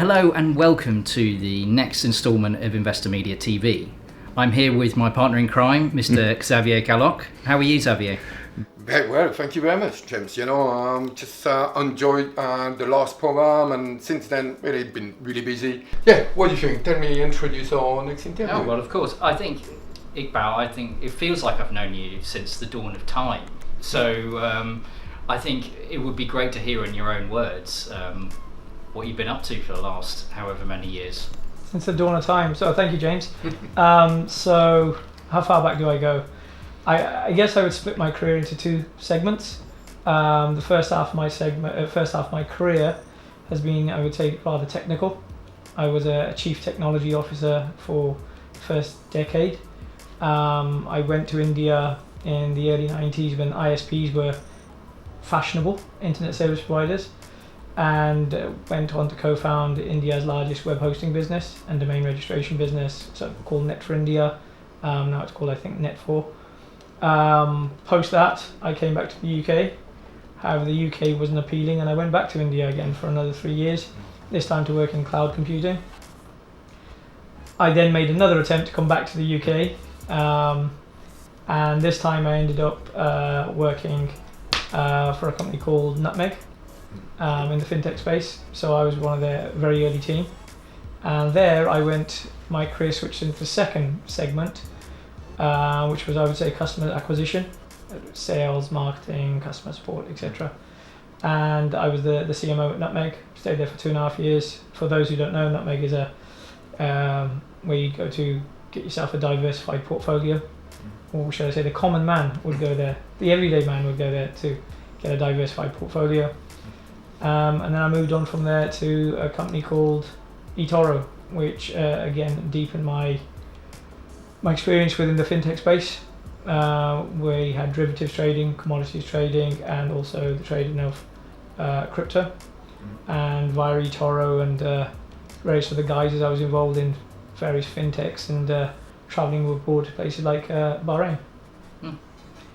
Hello and welcome to the next instalment of Investor Media TV. I'm here with my partner in crime, Mr. Xavier Calloc'h. How are you, Xavier? Very well, thank you very much, James. Just enjoyed the last program, and since then, really been really busy. Yeah, what do you think? Tell me, introduce our next interview. Oh, well, of course. I think, Iqbal, it feels like I've known you since the dawn of time. So I think it would be great to hear in your own words what you've been up to for the last however many years. Since the dawn of time. So thank you, James. So how far back do I go? I guess I would split my career into two segments. The first half of my career has been, I would say, rather technical. I was a chief technology officer for the first decade. I went to India in the early 90s when ISPs were fashionable, internet service providers, and went on to co-found India's largest web hosting business and domain registration business, so called Net for India. Now it's called, I think, Net4. Post that, I came back to the UK. However, the UK wasn't appealing, and I went back to India again for another 3 years, this time to work in cloud computing. I then made another attempt to come back to the UK, and this time I ended up working for a company called Nutmeg in the Fintech space. So I was one of their very early team, and there my career switched into the second segment, which was, I would say, customer acquisition, sales, marketing, customer support, etc. And I was the CMO at Nutmeg, stayed there for 2.5 years. For those who don't know, Nutmeg is where you go to get yourself a diversified portfolio, or should I say the common man would go there, the everyday man would go there to get a diversified portfolio. And then I moved on from there to a company called eToro, which again deepened my experience within the fintech space. We had derivatives trading, commodities trading, and also the trading of crypto. And via eToro and various other guises, I was involved in various fintechs and traveling abroad to places like Bahrain.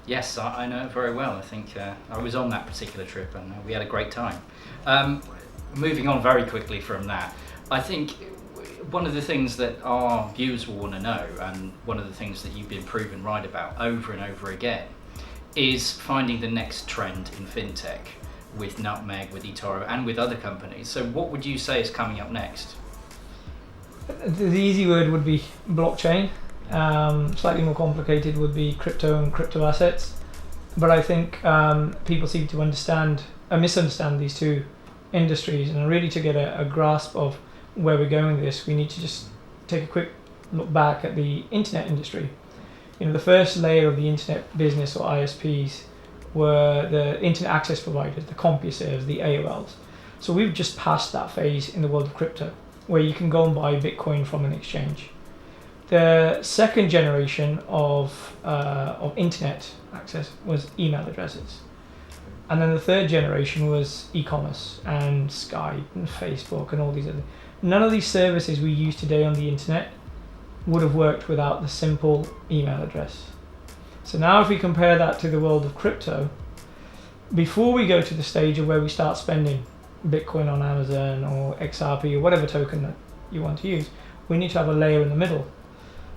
Yes, I know it very well. I think I was on that particular trip and we had a great time. Moving on very quickly from that, I think one of the things that our viewers will want to know, and one of the things that you've been proven right about over and over again, is finding the next trend in fintech with Nutmeg, with eToro, and with other companies. So what would you say is coming up next? The easy word would be blockchain. Slightly more complicated would be crypto and crypto assets. But I think people seem to misunderstand these two industries, and really to get a grasp of where we're going with this, we need to just take a quick look back at the internet industry. The first layer of the internet business, or ISPs, were the internet access providers, the CompuServes, the AOLs. So we've just passed that phase in the world of crypto, where you can go and buy Bitcoin from an exchange. The second generation of internet access was email addresses. And then the third generation was e-commerce and Skype and Facebook and all these other. None of these services we use today on the internet would have worked without the simple email address. So now if we compare that to the world of crypto, before we go to the stage of where we start spending Bitcoin on Amazon or XRP or whatever token that you want to use, we need to have a layer in the middle.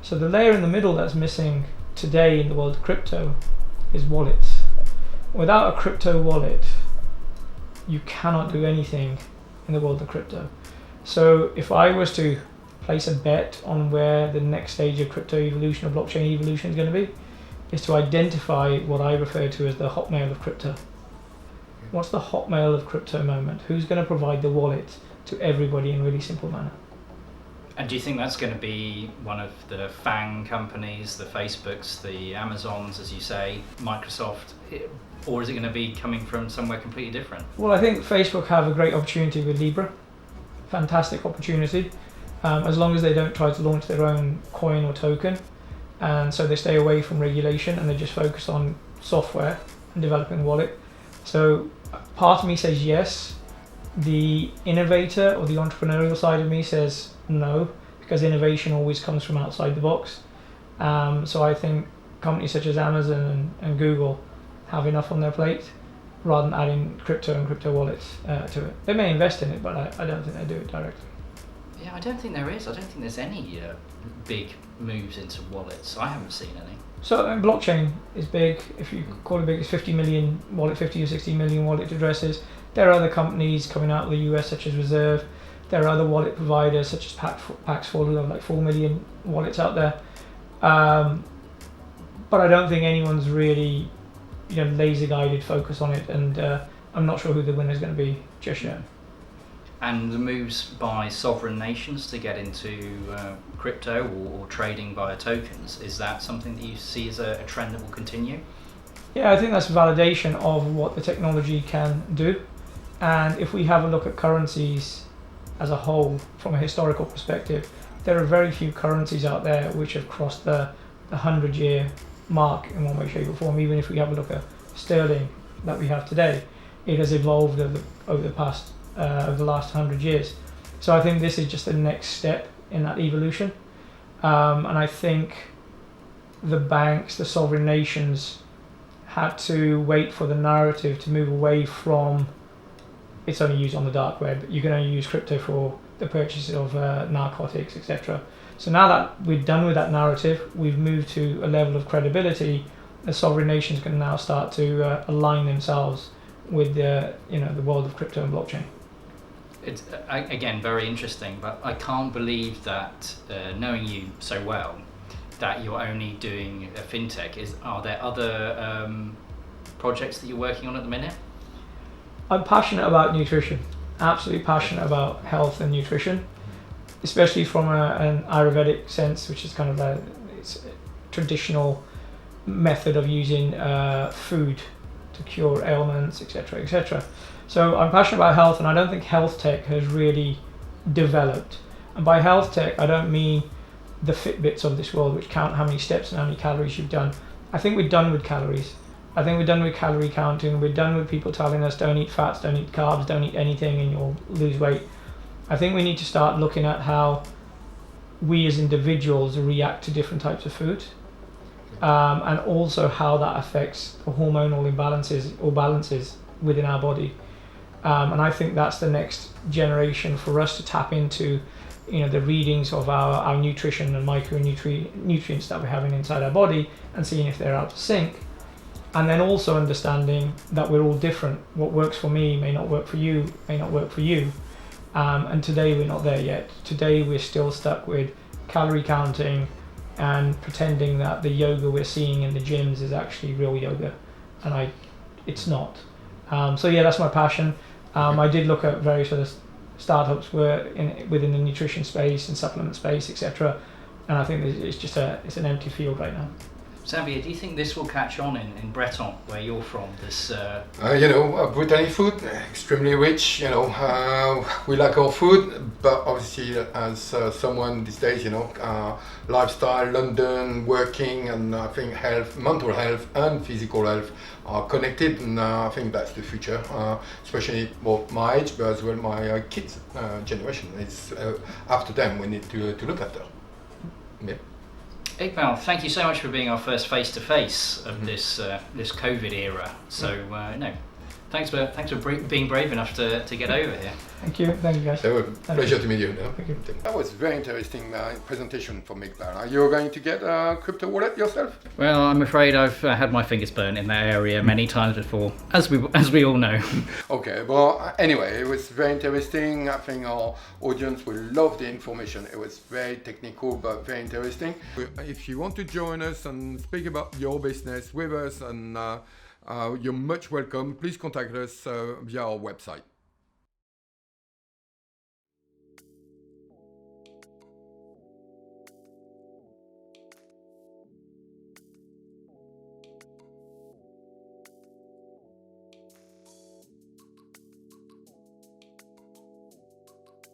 So the layer in the middle that's missing today in the world of crypto is wallets. Without a crypto wallet, you cannot do anything in the world of crypto. So if I was to place a bet on where the next stage of crypto evolution or blockchain evolution is going to be, is to identify what I refer to as the hotmail of crypto. What's the hotmail of crypto moment? Who's going to provide the wallet to everybody in a really simple manner? And do you think that's going to be one of the FANG companies, the Facebooks, the Amazons, as you say, Microsoft, or is it going to be coming from somewhere completely different? Well, I think Facebook have a great opportunity with Libra. Fantastic opportunity, as long as they don't try to launch their own coin or token, and so they stay away from regulation and they just focus on software and developing a wallet. So part of me says yes. The innovator or the entrepreneurial side of me says no, because innovation always comes from outside the box. So I think companies such as Amazon and Google have enough on their plate rather than adding crypto and crypto wallets to it. They may invest in it, but I don't think they do it directly. Yeah, I don't think there is. I don't think there's any big moves into wallets. I haven't seen any. So blockchain is big. If you call it big, it's 50 million wallet, 50 or 60 million wallet addresses. There are other companies coming out of the US such as Reserve. There are other wallet providers such as Paxful who have like 4 million wallets out there. But I don't think anyone's really, laser guided focus on it, and I'm not sure who the winner is going to be just yet. And the moves by sovereign nations to get into crypto or trading via tokens, is that something that you see as a trend that will continue? Yeah, I think that's validation of what the technology can do. And if we have a look at currencies as a whole from a historical perspective, there are very few currencies out there which have crossed the 100-year mark in one way, shape or form. Even if we have a look at sterling that we have today, it has evolved over the last 100 years. So I think this is just the next step in that evolution. And I think the banks, the sovereign nations, had to wait for the narrative to move away from it's only used on the dark web. You can only use crypto for the purchase of narcotics, etc. So now that we're done with that narrative, we've moved to a level of credibility. The sovereign nations can now start to align themselves with the world of crypto and blockchain. It's again very interesting, but I can't believe that knowing you so well, that you're only doing a fintech. Are there other projects that you're working on at the minute? I'm passionate about nutrition, absolutely passionate about health and nutrition, especially from an Ayurvedic sense, which is kind of it's a traditional method of using food to cure ailments, etc., etc. So I'm passionate about health, and I don't think health tech has really developed. And by health tech, I don't mean the Fitbits of this world, which count how many steps and how many calories you've done. I think we're done with calories. I think we're done with calorie counting. We're done with people telling us don't eat fats, don't eat carbs, don't eat anything and you'll lose weight. I think we need to start looking at how we as individuals react to different types of food, and also how that affects the hormonal imbalances or balances within our body. And I think that's the next generation for us to tap into, the readings of our nutrition and micronutrients that we're having inside our body and seeing if they're out of sync. And then also understanding that we're all different. What works for me may not work for you, may not work for you. And today we're not there yet. Today we're still stuck with calorie counting and pretending that the yoga we're seeing in the gyms is actually real yoga. And it's not. So yeah, that's my passion. I did look at various other startups within the nutrition space and supplement space, etc. And I think it's an empty field right now. Xavier, do you think this will catch on in Breton, where you're from? This, Brittany food, extremely rich. We like our food, but obviously, as someone these days, lifestyle, London, working, and I think mental health, and physical health are connected, and I think that's the future. Especially my age, but as well my kids' generation. It's after them we need to look after. Yeah. Iqbal, thank you so much for being our first face-to-face of this COVID era. So, thanks for being brave enough to get over here. Thank you guys. It was a pleasure to meet you. Thank you. That was very interesting presentation from Iqbal. Are you going to get a crypto wallet yourself? Well, I'm afraid I've had my fingers burnt in that area many times before, as we all know. Okay, well, anyway, it was very interesting. I think our audience will love the information. It was very technical, but very interesting. If you want to join us and speak about your business with us, and you're much welcome, please contact us via our website.